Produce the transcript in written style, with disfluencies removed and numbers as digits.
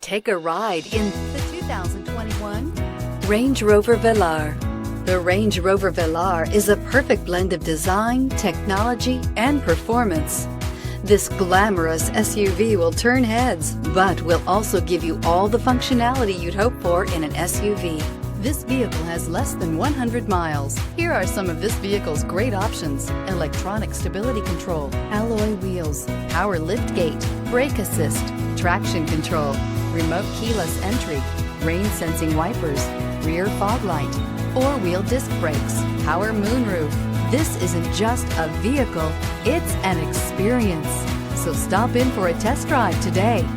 Take a ride in the 2021 Range Rover Velar. The Range Rover Velar is a perfect blend of design, technology, and performance. This glamorous SUV will turn heads, but will also give you all the functionality you'd hope for in an SUV. This vehicle has less than 100 miles. Here are some of this vehicle's great options: electronic stability control, alloy wheels, power liftgate, brake assist, traction control, remote keyless entry, rain sensing wipers, rear fog light, four-wheel disc brakes, power moonroof. This isn't just a vehicle, it's an experience. So stop in for a test drive today.